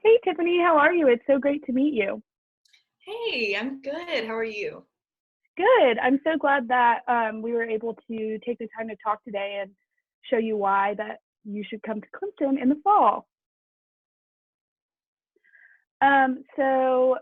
Hey Tiffany, how are you? It's so great to meet you. Hey, I'm good. How are you? Good. I'm so glad that we were able to take the time to talk today and show you why that you should come to Clemson in the fall. So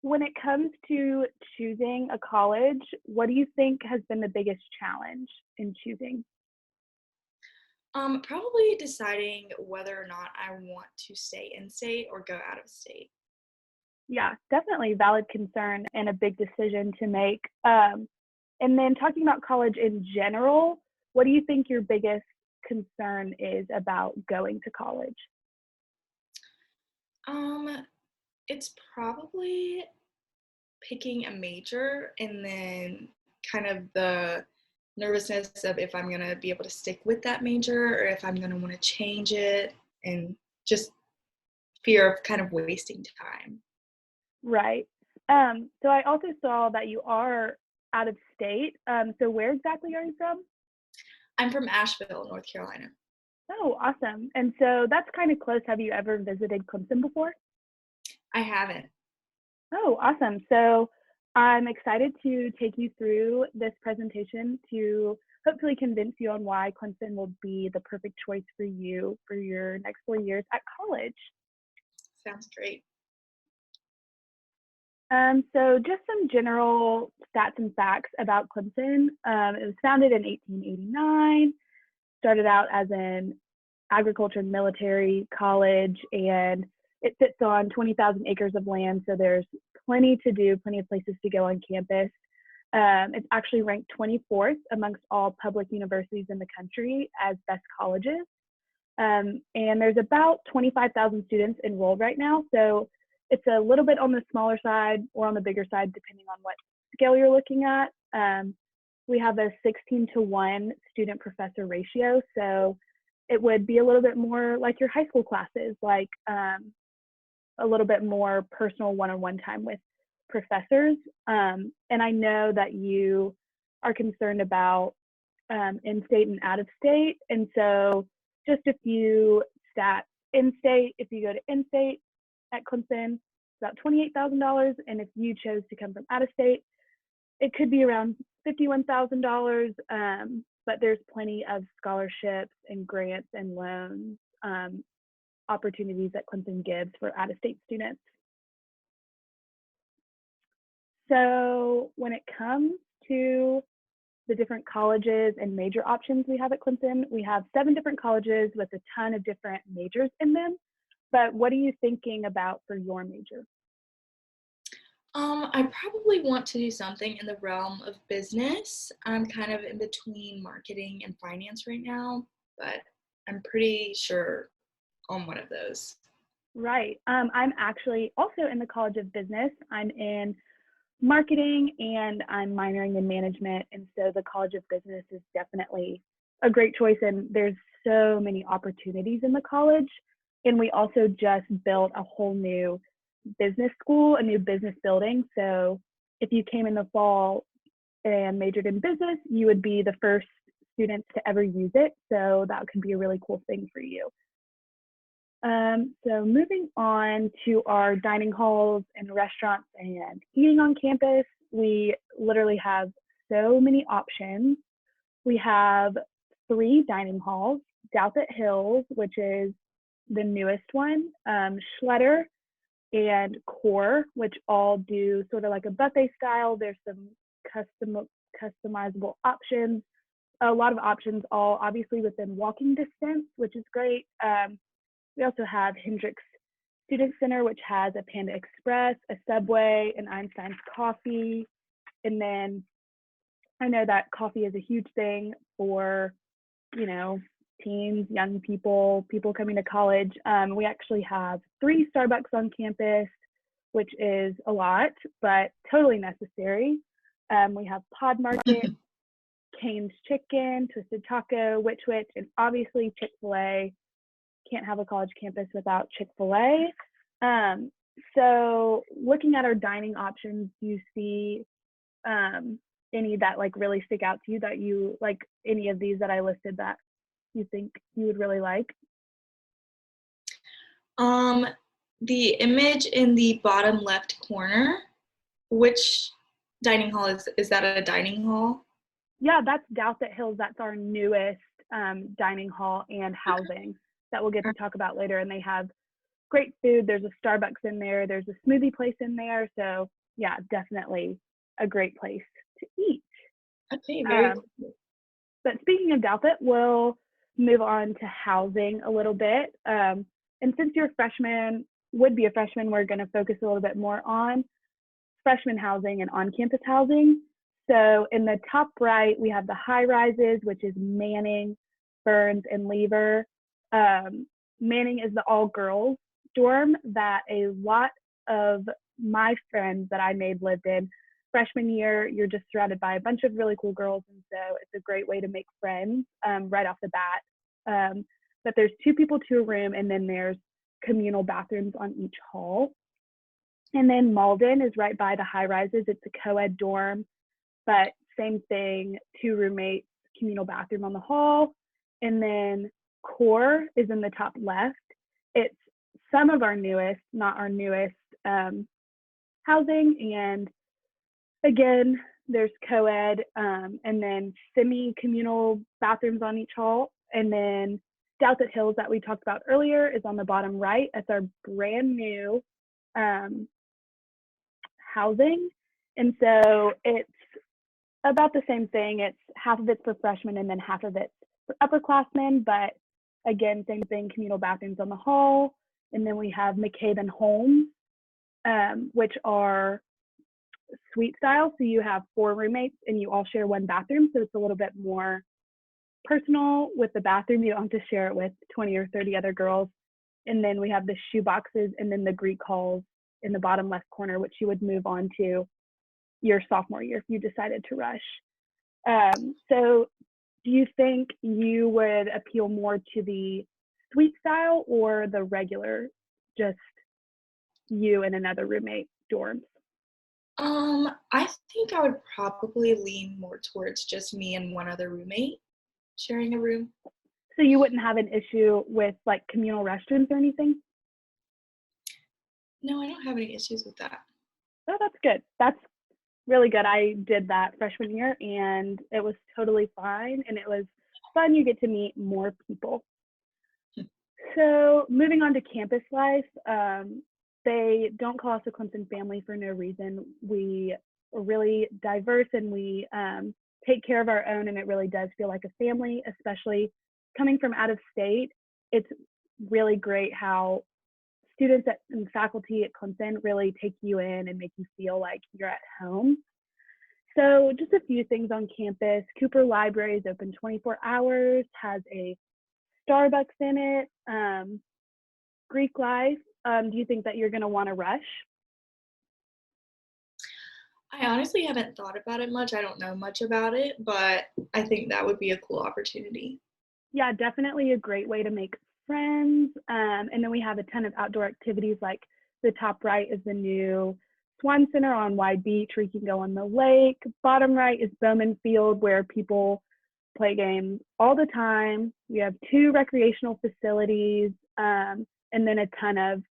when it comes to choosing a college, what do you think has been the biggest challenge in choosing? Probably deciding whether or not I want to stay in state or go out of state. Yeah, definitely valid concern and a big decision to make. And then talking about college in general, what do you think your biggest concern is about going to college? Um, it's probably picking a major and then kind of the nervousness of if I'm gonna be able to stick with that major or if I'm gonna want to change it and just fear of kind of wasting time. Right. So I also saw that you are out of state. So where exactly are you from? I'm from Asheville, North Carolina. Oh, awesome. And so that's kind of close. Have you ever visited Clemson before? I haven't. Oh, awesome. So I'm excited to take you through this presentation to hopefully convince you on why Clemson will be the perfect choice for you for your next 4 years at college. Sounds great. So just some general stats and facts about Clemson. It was founded in 1889, started out as an agriculture and military college, and it sits on 20,000 acres of land. So there's plenty to do, plenty of places to go on campus. It's actually ranked 24th amongst all public universities in the country as best colleges. And there's about 25,000 students enrolled right now. So it's a little bit on the smaller side or on the bigger side, depending on what scale you're looking at. We have a 16-to-1 student professor ratio. So it would be a little bit more like your high school classes, like a little bit more personal one-on-one time with professors. And I know that you are concerned about in-state and out-of-state. And so just a few stats. In-state, if you go to in-state at Clemson, it's about $28,000. And if you chose to come from out-of-state, it could be around $51,000. But there's plenty of scholarships and grants and loans opportunities that Clemson gives for out-of-state students. So when it comes to the different colleges and major options we have at Clemson, we have 7 different colleges with a ton of different majors in them. But what are you thinking about for your major? I probably want to do something in the realm of business. I'm kind of in between marketing and finance right now, but I'm pretty sure on one of those. Right. I'm actually also in the College of Business. I'm in marketing and I'm minoring in management. And so the College of Business is definitely a great choice. And there's so many opportunities in the college. And we also just built a whole new business school, a new business building. So if you came in the fall and majored in business, you would be the first students to ever use it. So that could be a really cool thing for you. So moving on to our dining halls and restaurants and eating on campus, we literally have so many options. We have 3 dining halls, Douthit Hills, which is the newest one, Schletter and Core, which all do sort of like a buffet style. There's some customizable options, a lot of options, all obviously within walking distance, which is great. We also have Hendricks Student Center, which has a Panda Express, a Subway, and Einstein's Coffee. And then I know that coffee is a huge thing for, you know, teens, young people, people coming to college. We actually have 3 Starbucks on campus, which is a lot, but totally necessary. We have Pod Market, Cane's Chicken, Twisted Taco, Witch Witch, and obviously Chick-fil-A. Can't have a college campus without Chick-fil-A. So looking at our dining options, do you see any that like really stick out to you that you like any of these that I listed that you think you would really like? Um, The image in the bottom left corner, which dining hall is that a dining hall? Yeah, that's Douthit Hills. That's our newest dining hall and housing that we'll get to talk about later. And they have great food. There's a Starbucks in there. There's a smoothie place in there. So yeah, definitely a great place to eat. Okay, very Um, cool. but speaking of Douthit, we'll move on to housing a little bit. And since you're a freshman, would be a freshman, we're going to focus a little bit more on freshman housing and on-campus housing. So in the top right, we have the high rises, which is Manning, Burns, and Lever. Manning is the all-girls dorm that a lot of my friends that I made lived in. Freshman year, you're just surrounded by a bunch of really cool girls, and so it's a great way to make friends right off the bat. But there's 2 people to a room, and then there's communal bathrooms on each hall. And then Malden is right by the high rises. It's a co-ed dorm, but same thing, 2 roommates, communal bathroom on the hall. And then Core is in the top left. It's some of our newest, not our newest housing. And again, there's co-ed and then semi-communal bathrooms on each hall. And then Douthit Hills that we talked about earlier is on the bottom right. That's our brand new housing. And so it's about the same thing. It's half of it's for freshmen and then half of it's for upperclassmen. But again, same thing, communal bathrooms on the hall. And then we have McCabe and Holmes, which are suite style. So you have 4 roommates and you all share one bathroom. So it's a little bit more personal with the bathroom. You don't have to share it with 20 or 30 other girls. And then we have the shoe boxes and then the Greek halls in the bottom left corner, which you would move on to your sophomore year if you decided to rush. So do you think you would appeal more to the suite style or the regular, just you and another roommate dorms? I think I would probably lean more towards just me and one other roommate sharing a room. So you wouldn't have an issue with like communal restrooms or anything? No, I don't have any issues with that. Oh, that's good. That's really good. I did that freshman year and it was totally fine and it was fun. You get to meet more people. So moving on to campus life, they don't call us a Clemson family for no reason. We are really diverse and we take care of our own, and it really does feel like a family, especially coming from out of state. It's really great how students and faculty at Clemson really take you in and make you feel like you're at home. So just a few things on campus. Cooper Library is open 24 hours, has a Starbucks in it. Greek life. Do you think that you're going to want to rush? I honestly haven't thought about it much. I don't know much about it, but I think that would be a cool opportunity. Yeah, definitely a great way to make friends. And then we have a ton of outdoor activities, like the top right is the new Swan Center on Wide Beach where you can go on the lake. Bottom right is Bowman Field where people play games all the time. We have 2 recreational facilities and then a ton of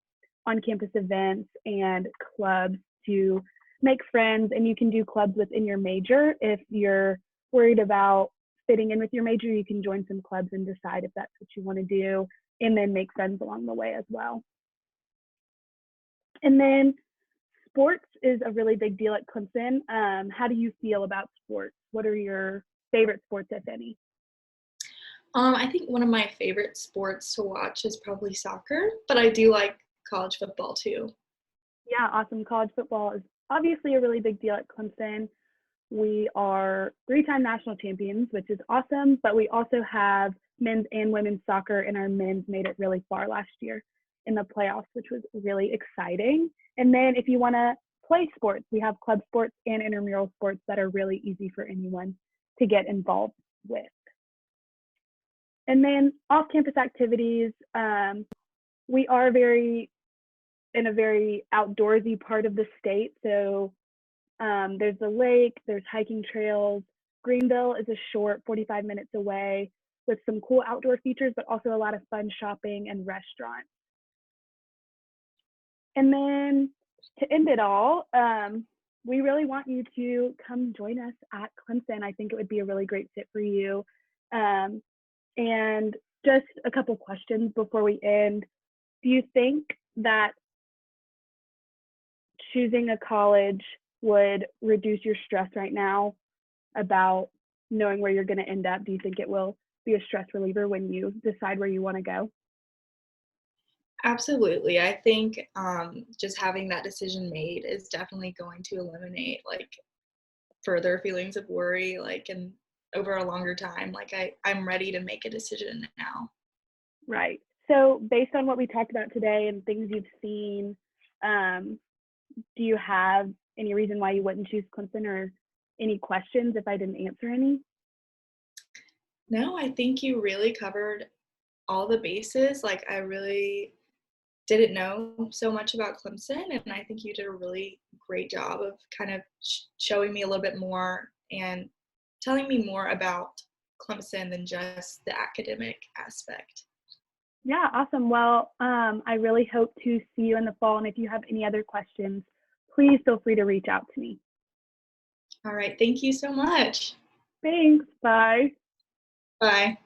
on-campus events and clubs to make friends. And you can do clubs within your major. If you're worried about fitting in with your major, you can join some clubs and decide if that's what you want to do and then make friends along the way as well. And then sports is a really big deal at Clemson. How do you feel about sports? What are your favorite sports, if any? I think one of my favorite sports to watch is probably soccer, but I do like college football too. Yeah, awesome. College football is obviously a really big deal at Clemson. We are 3-time national champions, which is awesome, but we also have men's and women's soccer, and our men's made it really far last year in the playoffs, which was really exciting. And then if you want to play sports, we have club sports and intramural sports that are really easy for anyone to get involved with. And then off-campus activities, we are very in a very outdoorsy part of the state. So there's the lake, there's hiking trails. Greenville is a short 45 minutes away with some cool outdoor features, but also a lot of fun shopping and restaurants. And then to end it all, we really want you to come join us at Clemson. I think it would be a really great fit for you. Um, and just a couple questions before we end. Do you think that choosing a college would reduce your stress right now about knowing where you're going to end up? Do you think it will be a stress reliever when you decide where you want to go? Absolutely. I think just having that decision made is definitely going to eliminate like further feelings of worry, like and over a longer time. Like I'm ready to make a decision now. Right. So, based on what we talked about today and things you've seen, um, do you have any reason why you wouldn't choose Clemson, or any questions if I didn't answer any? No, I think you really covered all the bases. Like I really didn't know so much about Clemson, and I think you did a really great job of kind of showing me a little bit more and telling me more about Clemson than just the academic aspect. Yeah, awesome. Well, I really hope to see you in the fall. And if you have any other questions, please feel free to reach out to me. All right, thank you so much. Thanks. Bye. Bye.